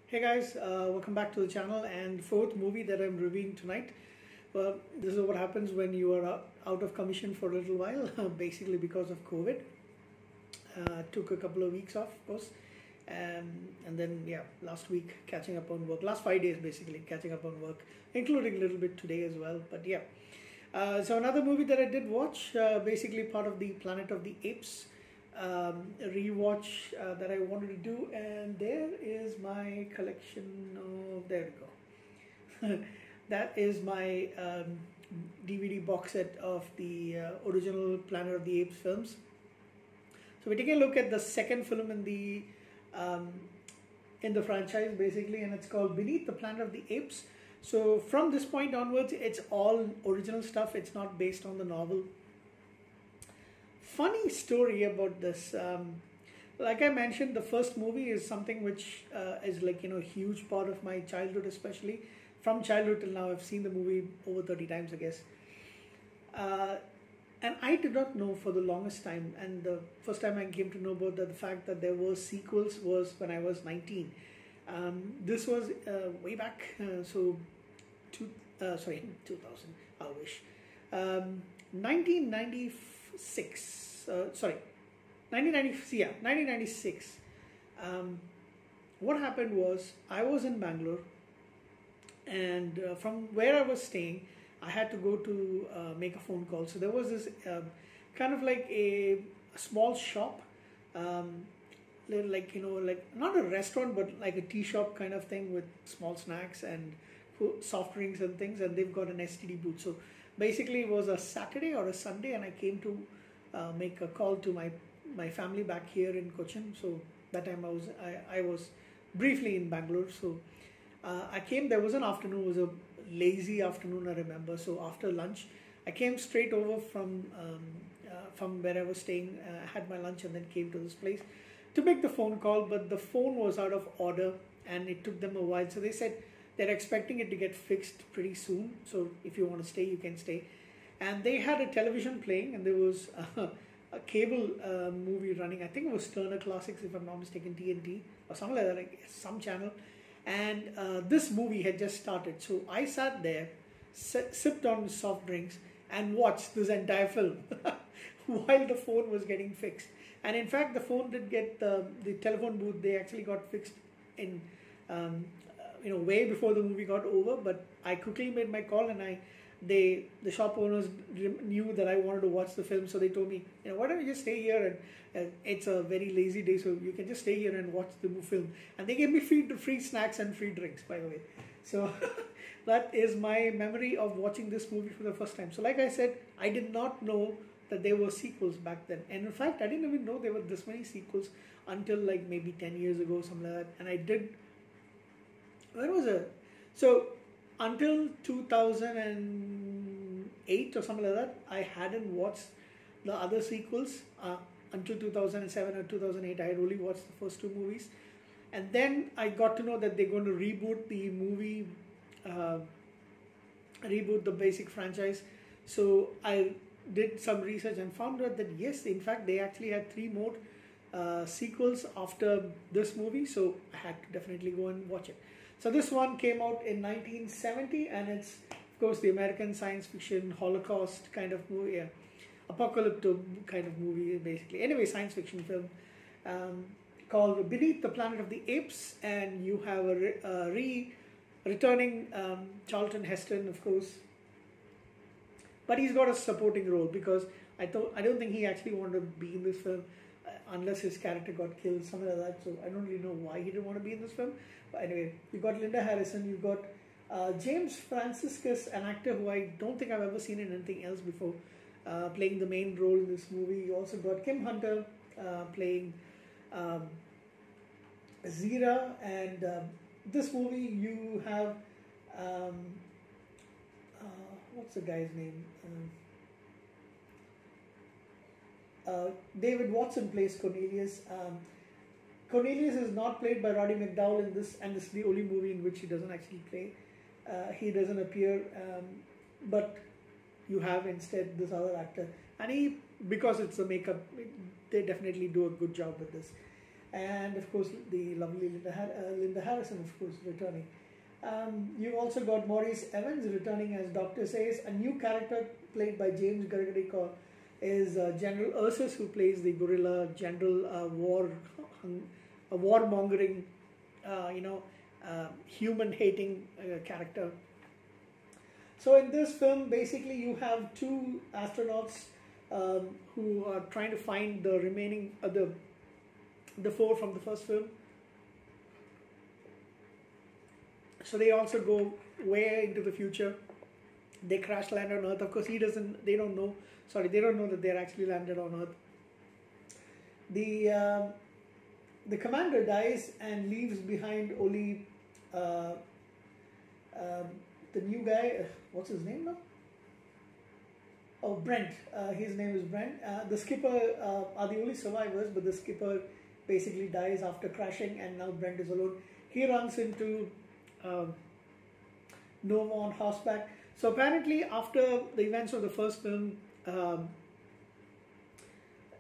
Hey guys, welcome back to the channel. And fourth movie that I'm reviewing tonight. Well, this is what happens when you are out of commission for a little while, basically because of COVID. Took a couple of weeks off, of course, and then yeah, last week catching up on work. Last 5 days basically catching up on work, including a little bit today as well. But yeah, so another movie that I did watch, basically part of the Planet of the Apes rewatch that I wanted to do, and there is my collection of, there we go. That is my DVD box set of the original Planet of the Apes films. So we're taking a look at the second film in the franchise basically, and it's called Beneath the Planet of the Apes. So from this point onwards, it's all original stuff. It's not based on the novel. Funny story about this. Like I mentioned, the first movie is something which is like, a huge part of my childhood, especially from childhood till now. I've seen the movie over 30 times, I guess. And I did not know for the longest time. And the first time I came to know about the fact that there were sequels was when I was 19. This was way back, sorry, 2000, I wish. 1996, sorry, 1996. What happened was I was in Bangalore, and from where I was staying, I had to go to make a phone call. So there was this kind of like a small shop, like not a restaurant, but like a tea shop kind of thing with small snacks and soft drinks and things, and they've got an STD booth. So basically it was a Saturday or a Sunday, and I came to make a call to my family back here in Cochin. So that time I was briefly in Bangalore. So I came. There was an afternoon. It was a lazy afternoon, I remember. So after lunch, I came straight over from where I was staying. Had my lunch and then came to this place to make the phone call. But the phone was out of order, and it took them a while. So they said they're expecting it to get fixed pretty soon. So if you want to stay, you can stay. And they had a television playing, and there was a cable movie running. I think it was Turner Classics, if I'm not mistaken, TNT or something like that, like some channel. And this movie had just started. So I sat there, sipped on soft drinks, and watched this entire film while the phone was getting fixed. And in fact, the phone did get the telephone booth. They actually got fixed in way before the movie got over. But I quickly made my call, and the shop owners knew that I wanted to watch the film, so they told me, why don't you just stay here, and it's a very lazy day, so you can just stay here and watch the film. And they gave me free snacks and free drinks, by the way. So that is my memory of watching this movie for the first time. So like I said, I did not know that there were sequels back then, and in fact I didn't even know there were this many sequels until like maybe 10 years ago, something like that. And I did, when was it? So until 2008 or something like that, I hadn't watched the other sequels. Until 2007 or 2008, I had only watched the first two movies. And then I got to know that they're going to reboot the movie, reboot the basic franchise. So I did some research and found out that yes, in fact, they actually had 3 more sequels after this movie. So I had to definitely go and watch it. So this one came out in 1970, and it's, of course, the American science fiction Holocaust kind of movie, apocalyptic kind of movie, basically. Anyway, science fiction film called Beneath the Planet of the Apes, and you have a returning Charlton Heston, of course, but he's got a supporting role because I don't think he actually wanted to be in this film. Unless his character got killed, something like that. So I don't really know why he didn't want to be in this film. But anyway, you got Linda Harrison, you got James Franciscus, an actor who I don't think I've ever seen in anything else before, playing the main role in this movie. You also got Kim Hunter playing Zira, and this movie you have what's the guy's name? David Watson plays Cornelius. Cornelius is not played by Roddy McDowall in this, and this is the only movie in which he doesn't actually play. He doesn't appear, but you have instead this other actor, and because it's the makeup, they definitely do a good job with this. and of course the lovely Linda Harrison, of course, returning. You've also got Maurice Evans returning as Dr. Sayers. A new character played by James Gregory is General Ursus, who plays the gorilla general, a warmongering, human-hating character. So in this film, basically you have two astronauts who are trying to find the remaining, the four from the first film. So they also go way into the future. They crash land on Earth. Of course, they don't know that they're actually landed on Earth. The commander dies and leaves behind only the new guy. What's his name now? Oh, Brent. His name is Brent. The skipper are the only survivors, but the skipper basically dies after crashing, and now Brent is alone. He runs into Nova on horseback. So apparently, after the events of the first film,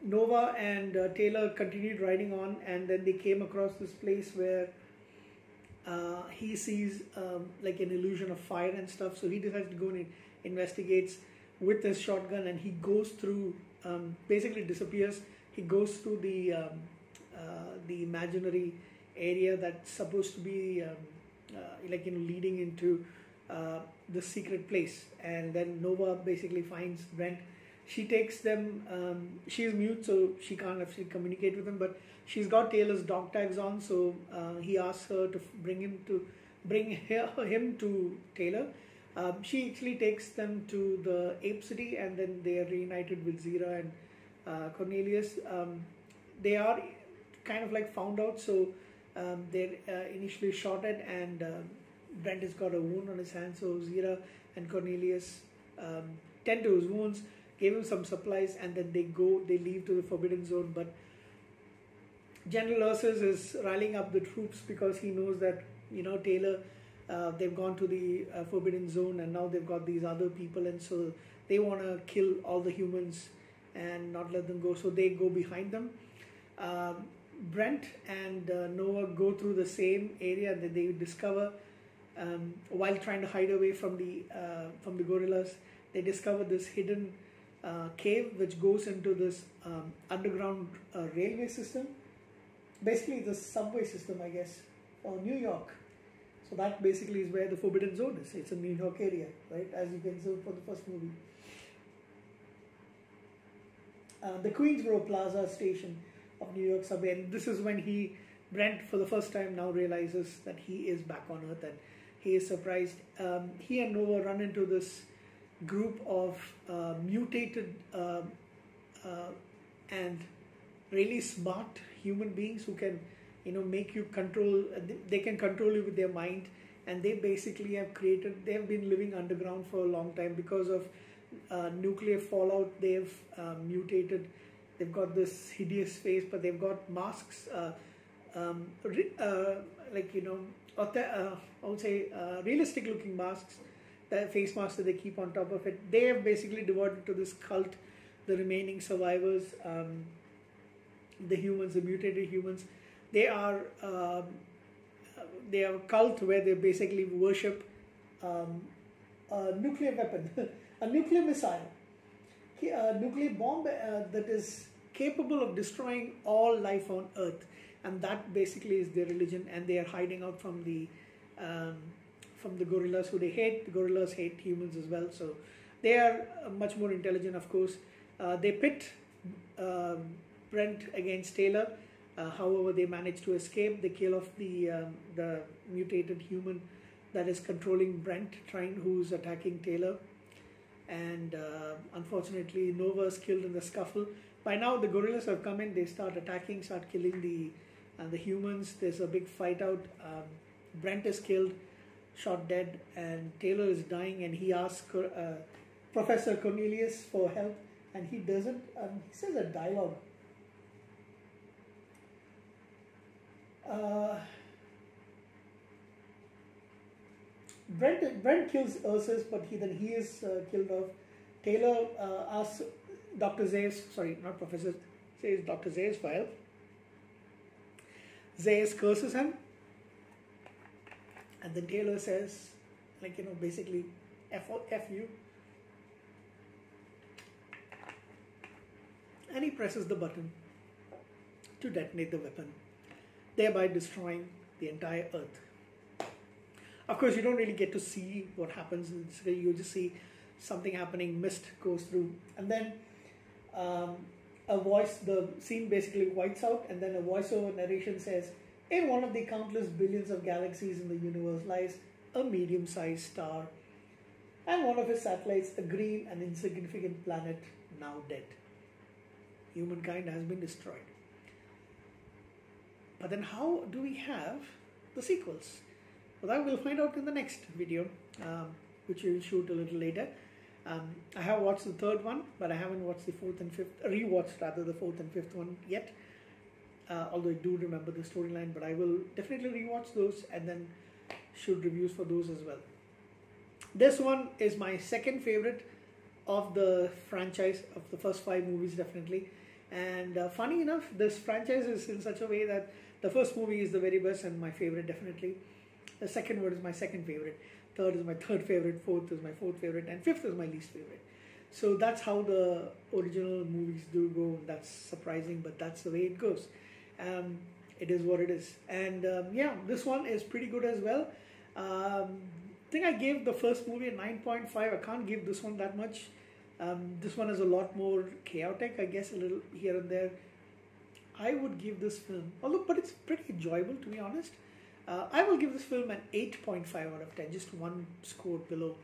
Nova and Taylor continued riding on, and then they came across this place where he sees like an illusion of fire and stuff. So he decides to go and investigates with his shotgun, and he goes through, basically disappears. He goes through the imaginary area that's supposed to be leading into the secret place. And then Nova basically finds Brent. She takes them, she's mute, so she can't actually communicate with him, but she's got Taylor's dog tags on, so he asks her to bring him to Taylor. She actually takes them to the Ape City, and then they are reunited with Zira and Cornelius. They are kind of like found out, so they're initially shot at, and Brent has got a wound on his hand, so Zira and Cornelius tend to his wounds, gave him some supplies, and then they leave to the Forbidden Zone. But General Ursus is rallying up the troops because he knows that, Taylor, they've gone to the Forbidden Zone, and now they've got these other people, and so they want to kill all the humans and not let them go, so they go behind them. Brent and Noah go through the same area that they discover, while trying to hide away from the gorillas. They discover this hidden cave which goes into this underground railway system, basically the subway system, I guess, or New York. So that basically is where the Forbidden Zone is. It's a New York area, right, as you can see for the first movie. The Queensboro Plaza station of New York subway, and this is when Brent for the first time now realizes that he is back on Earth, and he is surprised. He and Nova run into this group of mutated and really smart human beings who can, make you control. They can control you with their mind, and they basically they have been living underground for a long time because of nuclear fallout. They've mutated. They've got this hideous face, but they've got masks, I would say realistic-looking masks, the face masks that they keep on top of it. They have basically devoted to this cult, the remaining survivors, the humans, the mutated humans. They are a cult where they basically worship a nuclear weapon, a nuclear missile, a nuclear bomb that is capable of destroying all life on Earth, and that basically is their religion. And they are hiding out from the gorillas, who they hate. The gorillas hate humans as well, so they are much more intelligent, of course. They pit Brent against Taylor. However, they manage to escape. They kill off the mutated human that is controlling Brent, who's attacking Taylor. And unfortunately, Nova is killed in the scuffle. By now, the gorillas have come in. They start attacking, start killing the humans. There's a big fight out. Brent is killed, shot dead, and Taylor is dying. And he asks Professor Cornelius for help, and he doesn't. He says a dialogue. Brent kills Ursus, but he is killed off. Taylor asks Dr. Zayas, sorry, not Professor, says Dr. Zayas for help. Zayas curses him, and then Taylor says, like, you know, basically, F you. And he presses the button to detonate the weapon, thereby destroying the entire Earth. Of course, you don't really get to see what happens. You just see something happening, mist goes through, and then a voice, the scene basically whites out, and then a voiceover narration says, in one of the countless billions of galaxies in the universe lies a medium-sized star, and one of his satellites, a green and insignificant planet, now dead. Humankind has been destroyed. But then how do we have the sequels? Well, that we'll find out in the next video, which we'll shoot a little later. I have watched the third one, but I haven't watched the fourth and fifth, rewatched rather the fourth and fifth one yet. Although I do remember the storyline, but I will definitely rewatch those and then shoot reviews for those as well. This one is my second favorite of the franchise, of the first 5 movies definitely. And funny enough, this franchise is in such a way that the first movie is the very best and my favorite definitely. The second one is my second favorite. Third is my third favorite. Fourth is my fourth favorite. And fifth is my least favorite. So that's how the original movies do go. That's surprising, but that's the way it goes. It is what it is. And yeah, this one is pretty good as well. I think I gave the first movie a 9.5. I can't give this one that much. This one is a lot more chaotic, I guess, a little here and there. I would give this film, but it's pretty enjoyable to be honest. I will give this film an 8.5 out of 10, just one score below.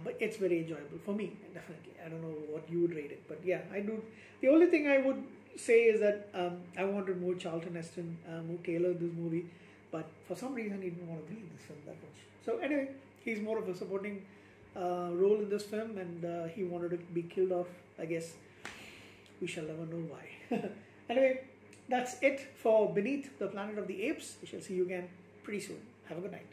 But it's very enjoyable for me, definitely. I don't know what you would rate it, but yeah, I do. The only thing I would say is that I wanted more Charlton Heston, more Taylor in this movie, but for some reason he didn't want to be in this film that much. So anyway, he's more of a supporting role in this film, and he wanted to be killed off. I guess we shall never know why. Anyway, that's it for Beneath the Planet of the Apes. We shall see you again pretty soon. Have a good night.